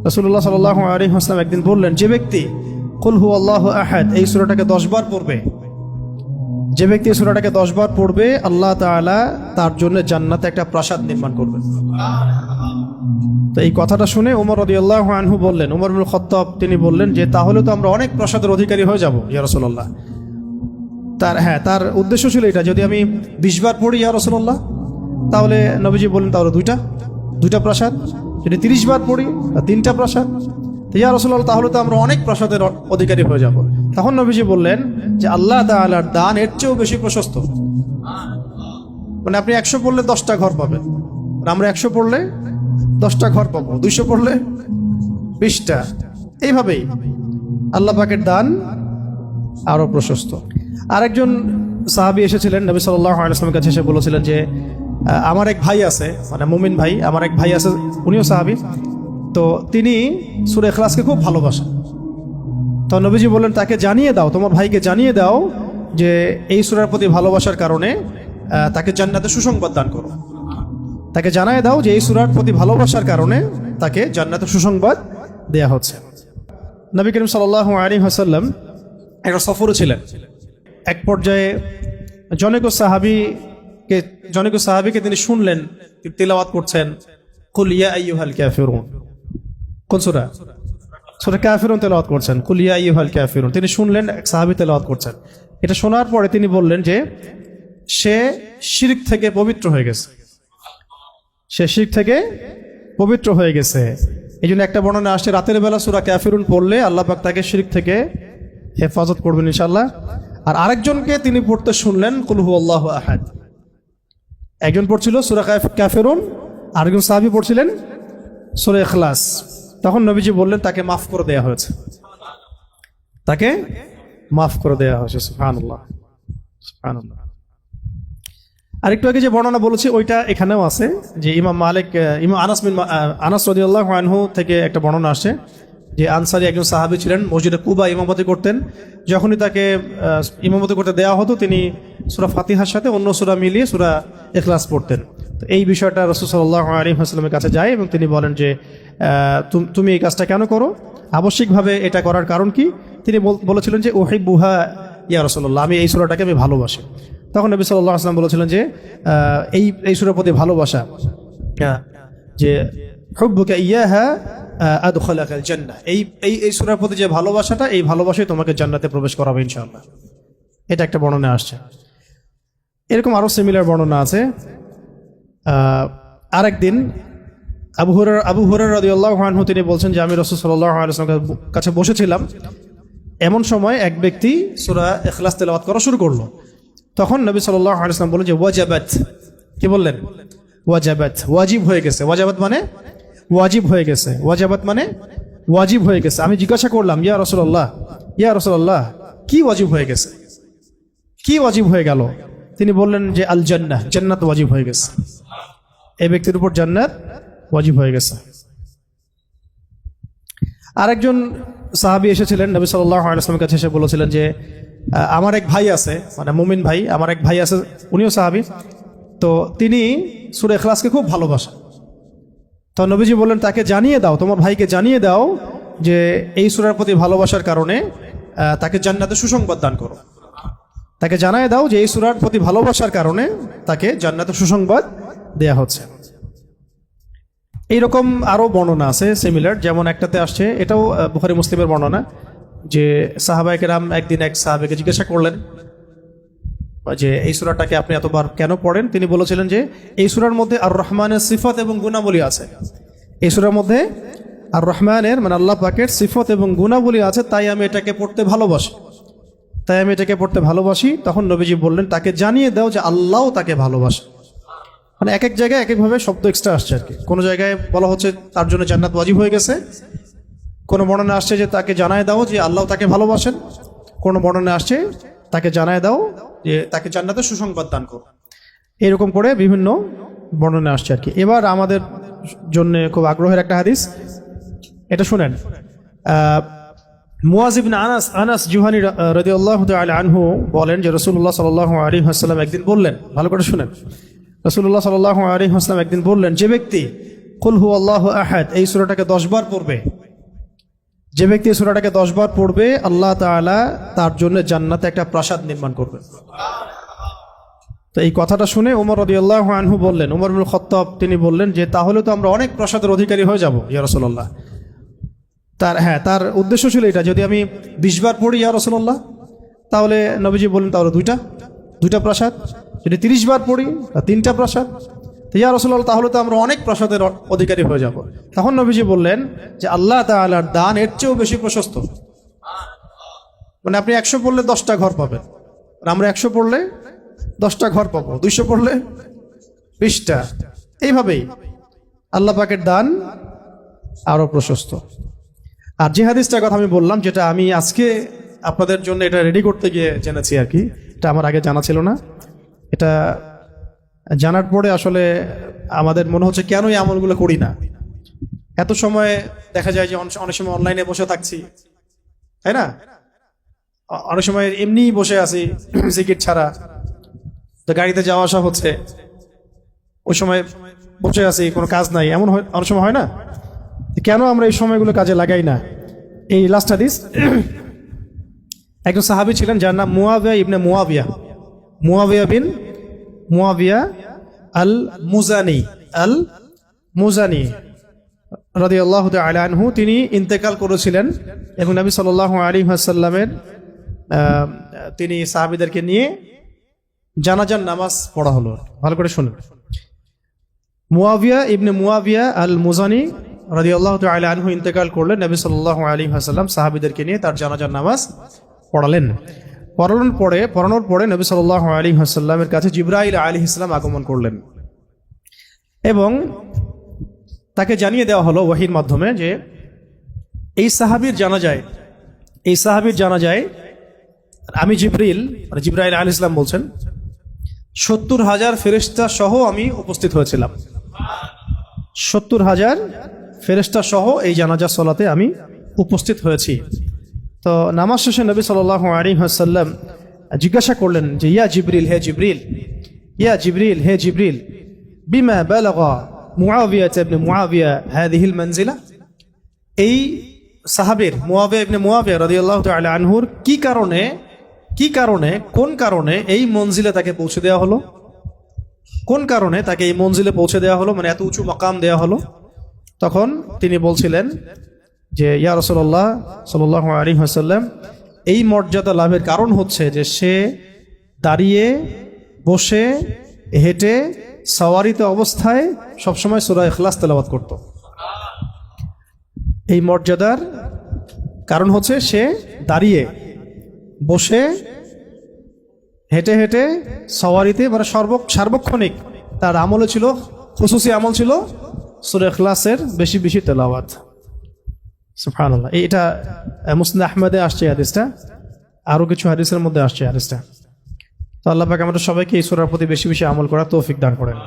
রাসূলুল্লাহ সাল্লাল্লাহু আলাইহি ওয়াসাল্লাম একদিন বললেন, যে ব্যক্তি কুল হুয়াল্লাহু আহাদ এই সূরাটাকে 10 বার পড়বে, যে ব্যক্তি এই সূরাটাকে 10 বার পড়বে, আল্লাহ তাআলা তার জন্য জান্নাতে একটা প্রাসাদ নির্মাণ করবেন। তো এই কথাটা শুনে ওমর রাদিয়াল্লাহু আনহু বললেন, ওমর ইবনে খাত্তাব তিনি বললেন যে তাহলে তো আমরা অনেক প্রাসাদের অধিকারী হয়ে যাব ইয়া রাসূলুল্লাহ। তার উদ্দেশ্য ছিল এটা, যদি আমি 20 বার পড়ি ইয়া রাসূলুল্লাহ, তাহলে নবীজি বললেন তাহলে দুইটা প্রাসাদ, যদি 30 বার পড়ি 3টা প্রাসাদ, তো ইয়া রাসূলুল্লাহ তাহলে তো আমরা অনেক প্রাসাদের অধিকারী হয়ে যাব। তখন নবীজি বললেন যে আল্লাহ তাআলার দান এর চেয়েও বেশি প্রশস্ত। মানে আপনি 100 পড়লে 10টা ঘর পাবেন, আর আমরা 100 পড়লে 10টা ঘর পাবো, 200 পড়লে 20টা। এইভাবেই আল্লাহ পাকের দান আরো প্রশস্ত। আরেকজন সাহাবী এসেছিলেন নবী সাল্লাল্লাহু আলাইহি ওয়াসাল্লামের কাছে, এসে বলেছিলেন যে আমার এক ভাই আছে, মানে মুমিন ভাই, আমার এক ভাই আছে, উনিও সাহাবী, তো তিনি সূরা ইখলাসকে খুব ভালোবাসেন। তো নবীজি বললেন তাকে জানিয়ে দাও, তোমার ভাইকে জানিয়ে দাও যে এই সূরার প্রতি ভালোবাসার কারণে তাকে জান্নাতে সুসংবাদ দান করো। তাকে জানিয়ে দাও যে এই সূরার প্রতি ভালোবাসার কারণে তাকে জান্নাতে সুসংবাদ দেয়া হচ্ছে। নবী করিম সাল্লাল্লাহু আলাইহি ওয়াসাল্লাম একটা সফরে ছিলেন। এক পর্যায়ে জনৈক সাহাবীকে তিনি শুনলেন তিলাওয়াত করছেন কুল ইয়া আইয়ুহাল কাফিরুন। কোন সূরা? সূরা কাফিরুন তেলাওয়াত করছেন, কুল ইয়া আইয়ুহাল কাফিরুন। তিনি শুনলেন এক সাহাবী তেলাওয়াত করছেন। এটা শোনার পরে তিনি বললেন যে সে শিরক থেকে পবিত্র হয়ে গেছে, সে শিরক থেকে পবিত্র হয়ে গেছে। এই জন্য একটা বর্ণনা আসছে রাতের বেলা সূরা কাফিরুন পড়লে আল্লাহ পাক তাকে শিরক থেকে হেফাজত করবেন ইনশাআল্লাহ। আর আরেকজনকে তিনি পড়তে শুনলেন কুল হুয়াল্লাহু আহাদ। একজন পড়ছিল সূরা কাফিরুন, আরেকজন সাহাবী পড়ছিলেন সূরা ইখলাস। তখন নবীজি বললেন তাকে মাফ করে দেয়া হয়েছে, তাকে মাফ করে দেয়া হয়েছে। সুবহানাল্লাহ, সুবহানাল্লাহ। আরেকটু আগে যে বর্ণনা বলেছি ওইটা এখানেও আছে, যে ইমাম আনাস রাদিয়াল্লাহু আনহু থেকে একটা বর্ণনা আসছে যে আনসারী একজন সাহাবী ছিলেন, মসজিদে কুবা ইমামতি করতেন। যখনই তাকে ইমামতি করতে দেওয়া হতো তিনি সূরা ফাতিহার সাথে অন্য সূরা মিলিয়ে সূরা ইখলাস পড়তেন। তো এই বিষয়টা রাসূল সাল্লাল্লাহু আলাইহি ওয়াসাল্লামের কাছে যায় এবং তিনি বলেন যে তুমি এই কাজটা কেন করো, আবশ্যিকভাবে এটা করার কারণ কি? তিনি বলেছিলেন যে উহিব্বুহা ইয়া রাসূলুল্লাহ, আমি এই সূরাটাকে আমি ভালোবাসি। তখন নবী সাল্লাল্লাহু আলাইহি ওয়াসাল্লাম বলেছিলেন যে এই সূরার প্রতি ভালোবাসা, যে হুব্বুকা ইয়াহা আদখালাকাল জান্নাহ, এই সূরার প্রতি যে ভালোবাসাটা, এই ভালোবাসাই তোমাকে জান্নাতে প্রবেশ করাবে ইনশাআল্লাহ। এটা একটা বর্ণনা আসছে। এরকম আরো সিমিলার বর্ণনা আছে। আরেকদিন আবু হুরায়রা রাদিয়াল্লাহু আনহু তিনি বলছেন যে আমি রাসূল সাল্লাল্লাহু আলাইহি ওয়াসাল্লামের কাছে বসেছিলাম, এমন সময় এক ব্যক্তি সূরা ইখলাস তেলাওয়াত করা শুরু করলো। তখন নবী সাল্লাল্লাহু আলাইহি ওয়াসাল্লাম বললেন যে ওয়াজাবাত, কি বললেন? ওয়াজাবাত, ওয়াজিব হয়ে গেছে। ওয়াজাবাত মানে ওয়াজিব হয়ে গেছে, ওয়াজাবাত মানে ওয়াজিব হয়ে গেছে। আমি জিজ্ঞাসা করলাম ইয়া রাসূলুল্লাহ কি ওয়াজিব হয়ে গেছে, কি ওয়াজিব হয়ে গেল? তিনি বললেন যে আল জান্নাহ, জান্নাত ওয়াজিব হয়ে গেছে, এই ব্যক্তির উপর জান্নাত ওয়াজিব হয়ে গেছে। আরেকজন সাহাবী এসেছিলেন নবী সাল্লাল্লাহু আলাইহি ওয়াসাল্লামের কাছে, এসে বলেছিলেন যে আমার এক ভাই আছে, মানে মুমিন ভাই, আমার এক ভাই আছে, উনিও সাহাবী, তো তিনি সূরা ইখলাসকে খুব ভালোবাসেন। তো নবীজি বললেন তাকে জানিয়ে দাও, তোমার ভাইকে জানিয়ে দাও যে এই সূরার প্রতি ভালোবাসার কারণে তাকে জান্নাতে সুসংবাদ দান করো। তাকে জানিয়ে দাও যে এই সূরার প্রতি ভালোবাসার কারণে তাকে জান্নাতে সুসংবাদ দেয়া হচ্ছে। এইরকম আরো বর্ণনা আছে সিমিলার, যেমন একটাতে আসছে, এটাও বুখারী মুসলিমের বর্ণনা, যে সাহাবায়ে কেরাম একদিন এক সাহাবীকে জিজ্ঞাসা করলেন যে এই সূরাটাকে আপনি এতবার কেন পড়েন? তিনি বলেছিলেন যে এই সূরার মধ্যে আর রহমানের সিফত এবং গুণাবলী আছে, এই সূরার মধ্যে আর রহমানের মানে আল্লাহ পাকের সিফত এবং গুণাবলী আছে, তাই আমি এটাকে পড়তে ভালোবাসি। তখন নবীজি বললেন তাকে জানিয়ে দাও যে আল্লাহও তাকে ভালোবাসে। মানে এক এক জায়গায় এক একভাবে শব্দ এক্সট্রা আসছে আর কি। কোনো জায়গায় বলা হচ্ছে তার জন্য জান্নাত ওয়াজিব হয়ে গেছে, কোনো বর্ণনা আসছে যে তাকে জানায় দাও যে আল্লাহ তাকে ভালোবাসেন, কোনো বর্ণনা আসছে তাকে জানায় দাও যে তাকে জান্নাতে সুসংবাদ দান করো। এরকম করে বিভিন্ন বর্ণনা আসছে আর কি। এবার আমাদের জন্য খুব আগ্রহের একটা হাদিস, এটা শুনেন। মুয়াজ ইবনে আনাস জুহানী রাদিয়াল্লাহু তাআলা আনহু বলেন যে রাসূলুল্লাহ সাল্লাল্লাহু আলাইহি ওয়াসাল্লাম একদিন বললেন, ভালো করে শুনেন, রাসূলুল্লাহ সাল্লাল্লাহু আলাইহি ওয়াসাল্লাম একদিন বললেন, যে ব্যক্তি কুল হুয়াল্লাহু আহাদ এই সূরাটাকে 10 বার পড়বে, যে ব্যক্তি এই সূরাটাকে 10 বার পড়বে আল্লাহ তাআলা তার জন্য জান্নাতে একটা প্রাসাদ নির্মাণ করবেন। তো এই কথাটা শুনে ওমর রাদিয়াল্লাহু আনহু বললেন, ওমর ইবনুল খাত্তাব তিনি বললেন যে তাহলে তো আমরা অনেক প্রাসাদের অধিকারী হয়ে যাব ইয়া রাসূলুল্লাহ। তার উদ্দেশ্য ছিল এটা, যদি আমি 20 বার পড়ি ইয়া রাসূলুল্লাহ তাহলে নবীজি বললেন তাহলে দুইটা প্রাসাদ, যদি 30 বার পড়ি তা 3টা প্রাসাদ। তো ইয়া রাসূলুল্লাহ তাহলে তো আমরা অনেক প্রাসাদের অধিকারী হয়ে যাব। তখন নবীজি বললেন যে আল্লাহ তাআলার দান এর চেয়েও বেশি প্রশস্ত। মানে আপনি 100 পড়লে 10টা ঘর পাবেন, আর আমরা 100 পড়লে 10টা ঘর পাবো, 200 পড়লে 20টা। এইভাবেই আল্লাহ পাকের দান আরো প্রশস্ত। আর যে হাদিসটার কথা আমি বললাম, যেটা আমি আজকে আপনাদের জন্য এটা রেডি করতে গিয়ে জেনেছি আর কি, এটা আমার আগে জানা ছিল না। এটা জানার পরে আসলে আমাদের মনে হচ্ছে কেন এই আমলগুলো করি না। এত সময় দেখা যায় যে অনেক সময় অনলাইনে বসে থাকছি, তাই না? অনেক সময় এমনি বসে আছি জিকির ছাড়া, তো গাড়িতে যাওয়া আসা হচ্ছে, ওই সময় বসে আছি, কোনো কাজ নাই, এমন অনেক সময় হয় না? কেন আমরা এই সময়গুলো কাজে লাগাই না? এই লাস্ট হাদিস, একজন সাহাবী ছিলেন যার নাম মুয়াবিয়া ইবনে মুয়াবিয়া বিন মুয়াবিয়া আল মুজানি রাদিয়াল্লাহু তাআলা আনহু। তিনি ইন্তেকাল করেছিলেন এবং নবী সাল্লাল্লাহু আলাইহি ওয়াসাল্লামের তিনি সাহাবীদেরকে নিয়ে জানাজার নামাজ পড়া হলো। ভালো করে শুনুন, মুয়াবিয়া ইবনে মুয়াবিয়া আল মুজানি রাদিয়াল্লাহু তাআলা আনহু ইন্তেকাল করলেন। নবী সাল্লাল্লাহু আলাইহি ওয়াসাল্লাম সাহাবীদেরকে নিয়ে তার জানাজার নামাজ পড়ানোর পরে নবী সাল্লাল্লাহু আলাইহি ওয়াসাল্লামের কাছে জিবরাইল আলাইহিস সালাম আগমন করলেন এবং তাকে জানিয়ে দেওয়া হলো ওহীর মাধ্যমে যে এই সাহাবীর জানাজায় আমি জিবরাইল আলাইহিস সালাম বলছেন 70,000 ফেরেশতা সহ আমি উপস্থিত হয়েছিলাম। 70,000 ফেরেশতা সহ এই জানাজা সালাতে আমি উপস্থিত হয়েছি। তো নামাজ শেষে নবী সাল্লাল্লাহু আলাইহি ওয়াসাল্লাম জিজ্ঞাসা করলেন যে ইয়া জিবরিল হে জিবরিল বিমা বালাগা মুআবিয়া ইবনে মুআবিয়া হাযিহিল মানজিলা। এই সাহাবীর মুআবিয়া ইবনে মুআবিয়া রাদিয়াল্লাহু তাআলা আনহুর কোন কারণে এই মঞ্জিলে তাকে পৌঁছে দেওয়া হলো? কোন কারণে তাকে এই মঞ্জিলে পৌঁছে দেওয়া হলো, মানে এত উঁচু মাকাম দেওয়া হলো? তখন তিনি বলছিলেন যে ইয়া রাসূলুল্লাহ সাল্লাল্লাহু আলাইহি ওয়াসাল্লাম, এই মর্যাদা লাভের কারণ হচ্ছে যে সে দাঁড়িয়ে, বসে, হেঁটে, সাওয়ারিতে অবস্থায় সবসময় সূরা ইখলাস তেলাওয়াত করত। এই মর্যাদার কারণ হচ্ছে সে দাঁড়িয়ে, বসে, হেঁটে হেঁটে, সাওয়ারিতে, মানে সার্বক্ষণিক তার আমলে ছিল, খুসুসি আমল ছিল সূরা ইখলাসের বেশি বেশি তেলাওয়াত। সুবহানাল্লাহ। এটা মুসনাদ আহমদে আসছে হাদিসটা, আরো কিছু হাদিসের মধ্যে আসছে হাদিসটা। তো আল্লাহ পাক আমাদের সবাইকে এই সূরার প্রতি বেশি বেশি আমল করার তৌফিক দান করেন।